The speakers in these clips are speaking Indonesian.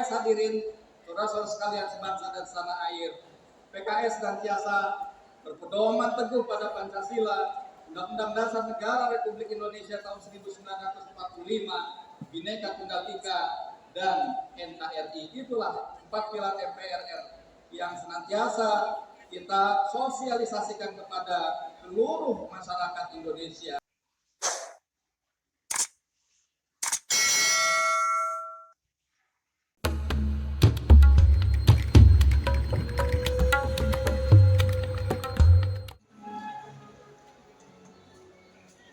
PKS hadirin, saudara-saudara sekalian sebangsa dan setanah air. PKS senantiasa berpedoman teguh pada Pancasila, Undang-Undang Dasar Negara Republik Indonesia tahun 1945, Bhinneka Tunggal Ika, dan NKRI. Itulah 4 pilar MPRR yang senantiasa kita sosialisasikan kepada seluruh masyarakat Indonesia.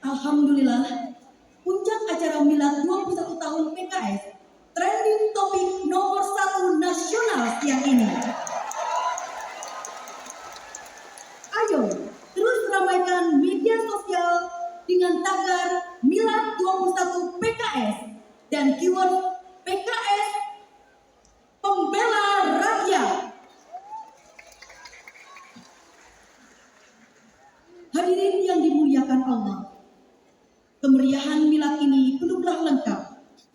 Alhamdulillah, puncak acara Milad 21 tahun PKS, trending topik nomor 1 nasional siang ini. Ayo, terus ramaikan media sosial dengan tagar Milad 21 PKS dan keyword PKS Pembela Rakyat. Hadirin yang dimuliakan Allah, kemeriahan milad ini belumlah lengkap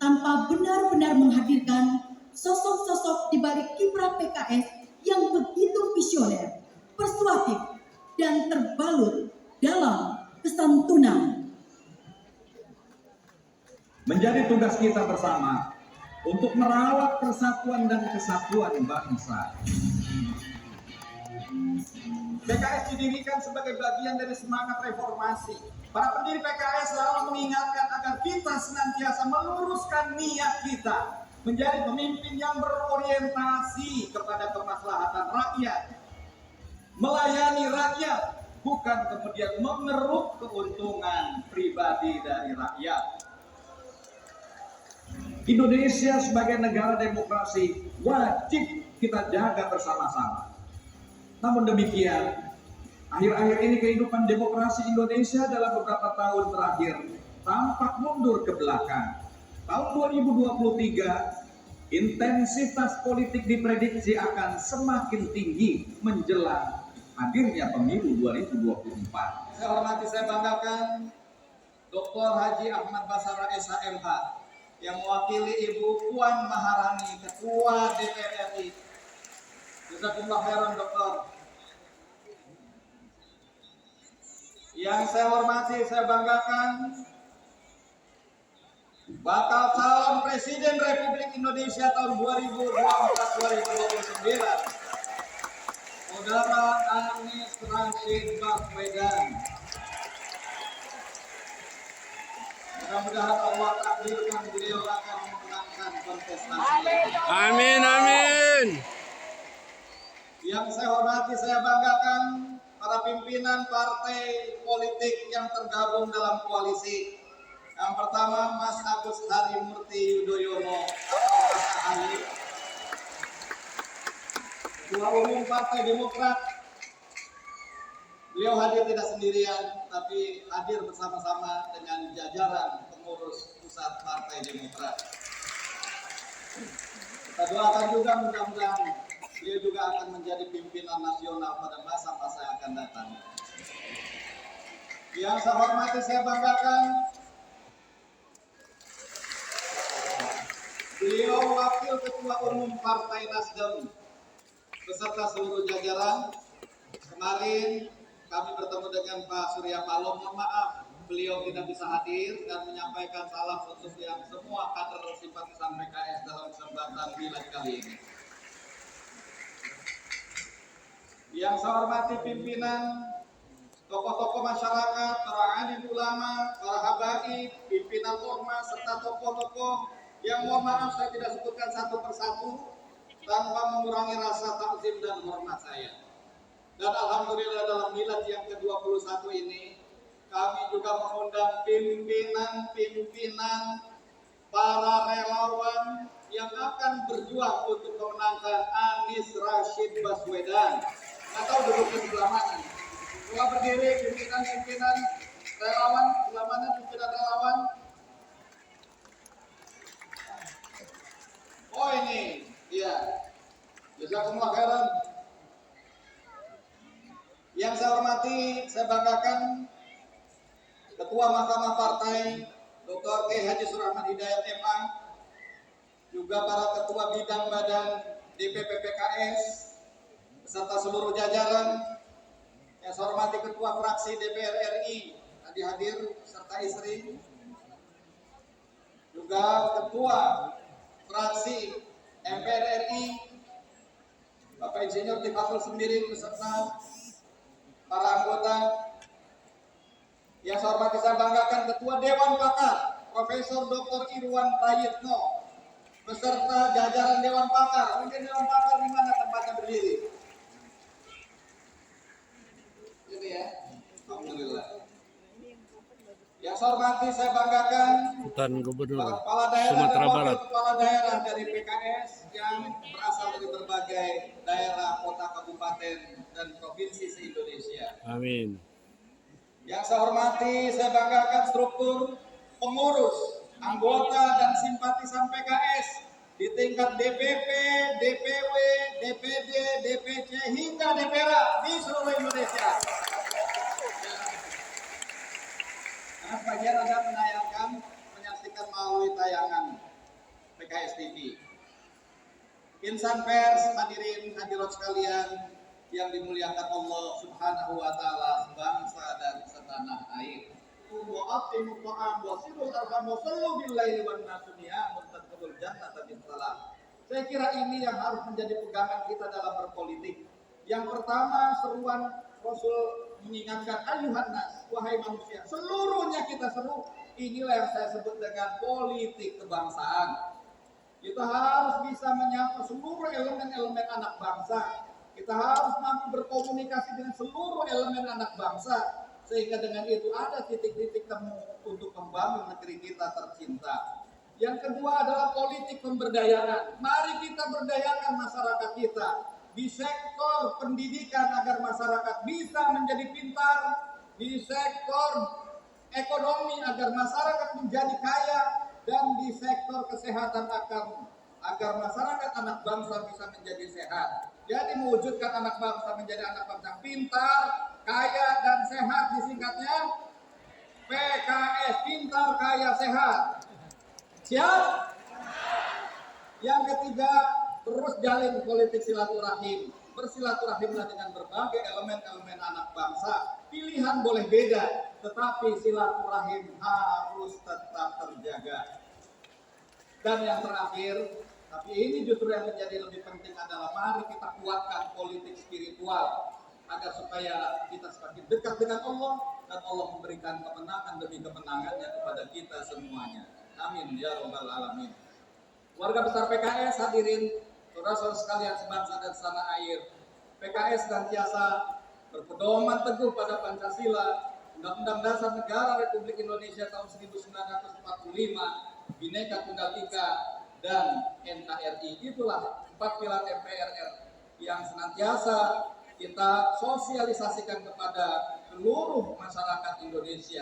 tanpa benar-benar menghadirkan sosok-sosok di balik kiprah PKS yang begitu visioner, persuasif, dan terbalut dalam kesantunan. Menjadi tugas kita bersama untuk merawat persatuan dan kesatuan bangsa. PKS didirikan sebagai bagian dari semangat reformasi. Para pendiri PKS selalu mengingatkan agar kita senantiasa meluruskan niat kita menjadi pemimpin yang berorientasi kepada kemaslahatan rakyat, melayani rakyat, bukan kemudian mengeruk keuntungan pribadi dari rakyat. Indonesia sebagai negara demokrasi wajib kita jaga bersama-sama. Namun demikian, akhir-akhir ini kehidupan demokrasi Indonesia dalam beberapa tahun terakhir tampak mundur ke belakang. Tahun 2023, intensitas politik diprediksi akan semakin tinggi menjelang hadirnya pemilu 2024. Saya hormati, saya banggakan Dr. Haji Ahmad Basara SHMH yang mewakili Ibu Puan Maharani, Ketua DPR RI. Jazakumullah khairan, Dokter. Yang saya hormati, saya banggakan bakal calon Presiden Republik Indonesia tahun 2024-2029, Saudara Anies Rashid Baswedan. Mudah-mudahan Allah takdirkan beliau akan memenangkan kontestasi. Amin, amin. Yang saya hormati, saya banggakan para pimpinan partai politik yang tergabung dalam koalisi. Yang pertama, Mas Agus Harimurti Yudhoyono atau Mas AHY, Ketua Umum Partai Demokrat. Beliau hadir tidak sendirian, tapi hadir bersama-sama dengan jajaran pengurus pusat Partai Demokrat. Kita doakan juga mudah-mudahan beliau juga akan menjadi pimpinan nasional pada masa-masa yang akan datang. Yang saya hormati, saya banggakan beliau Wakil Ketua Umum Partai Nasdem beserta seluruh jajaran. Kemarin kami bertemu dengan Pak Surya Paloh, mohon maaf beliau tidak bisa hadir dan menyampaikan salam untuk yang semua kader simpatisan PKS dalam kesempatan milad kali ini. Yang saya hormati pimpinan tokoh-tokoh masyarakat, para alim ulama, para habaib, pimpinan ormas, serta tokoh-tokoh yang mohon maaf saya tidak sebutkan satu persatu tanpa mengurangi rasa takzim dan hormat saya. Dan alhamdulillah dalam milad yang ke-21 ini kami juga mengundang pimpinan-pimpinan para relawan yang akan berjuang untuk memenangkan Anies Rashid Baswedan. Atau duduknya sebelah mana? Coba berdiri pimpinan-pimpinan relawan, sebelah mana pimpinan relawan? Oh ini, iya. Jazakumullah khairan. Yang saya hormati, saya banggakan Ketua Mahkamah Partai Dr. K. Haji Surahman Hidayat MA, juga para ketua bidang badan DPP PKS beserta seluruh jajaran. Yang saya hormati Ketua Fraksi DPR RI tadi hadir serta istri, juga Ketua Fraksi MPR RI Bapak Insinyur Tifatul Sembiring beserta para anggota. Yang saya hormati, saya banggakan Ketua Dewan Pakar Profesor Dr. Irwan Prayitno beserta jajaran Dewan Pakar. Mungkin Dewan Pakar di mana tempatnya berdiri? Gitu ya. Alhamdulillah. Yang saya hormati, saya banggakan Hutan Gubernur para kepala daerah Sumatera dan wakil Barat. kepala daerah dari PKS yang berasal dari berbagai daerah, kota, kabupaten, dan provinsi se-Indonesia. Amin. Yang saya hormati, saya banggakan struktur pengurus, anggota, dan simpatisan PKS di tingkat DPP, DPW, DPD, DPC, hingga DPRA di seluruh Indonesia. Nah, sebagian ada menayangkan, menyaksikan melalui tayangan PKS TV. Insan pers, hadirat sekalian yang dimuliakan Allah Subhanahu wa taala, sebangsa dan setanah air. Wa aqimu ta'am wa silul arham wa sallu bil laili wan nasu niyamun tadkhulul jannata bisalam. Saya kira ini yang harus menjadi pegangan kita dalam berpolitik. Yang pertama, seruan Rasul mengingatkan ayuhan nas, wahai manusia. Seluruhnya kita seru. Inilah yang saya sebut dengan politik kebangsaan. Kita harus bisa menyapa seluruh elemen-elemen anak bangsa. Kita harus mampu berkomunikasi dengan seluruh elemen anak bangsa, sehingga dengan itu ada titik-titik temu untuk membangun negeri kita tercinta. Yang kedua adalah politik pemberdayaan. Mari kita berdayakan masyarakat kita di sektor pendidikan agar masyarakat bisa menjadi pintar, di sektor ekonomi agar masyarakat menjadi kaya, dan di sektor kesehatan agar masyarakat anak bangsa bisa menjadi sehat. Jadi mewujudkan anak bangsa menjadi anak bangsa pintar, kaya, dan sehat, disingkatnya PKS, pintar, kaya, sehat. Siap? Yang ketiga, terus jalin politik silaturahim. Bersilaturahimlah dengan berbagai elemen-elemen anak bangsa. Pilihan boleh beda, tetapi silaturahim harus tetap terjaga. Dan yang terakhir, tapi ini justru yang menjadi lebih penting adalah mari kita kuatkan politik spiritual agar supaya kita semakin dekat dengan Allah dan Allah memberikan kemenangan demi kemenangannya kepada kita semuanya. Amin ya rabbal alamin. Warga besar PKS hadirin, saudara-saudara sekalian sebangsa dan setanah air. PKS senantiasa berpedoman teguh pada Pancasila, Undang-Undang Dasar Negara Republik Indonesia tahun 1945, Bhinneka Tunggal Ika, dan NKRI. Itulah 4 pilar MPRR yang senantiasa kita sosialisasikan kepada seluruh masyarakat Indonesia.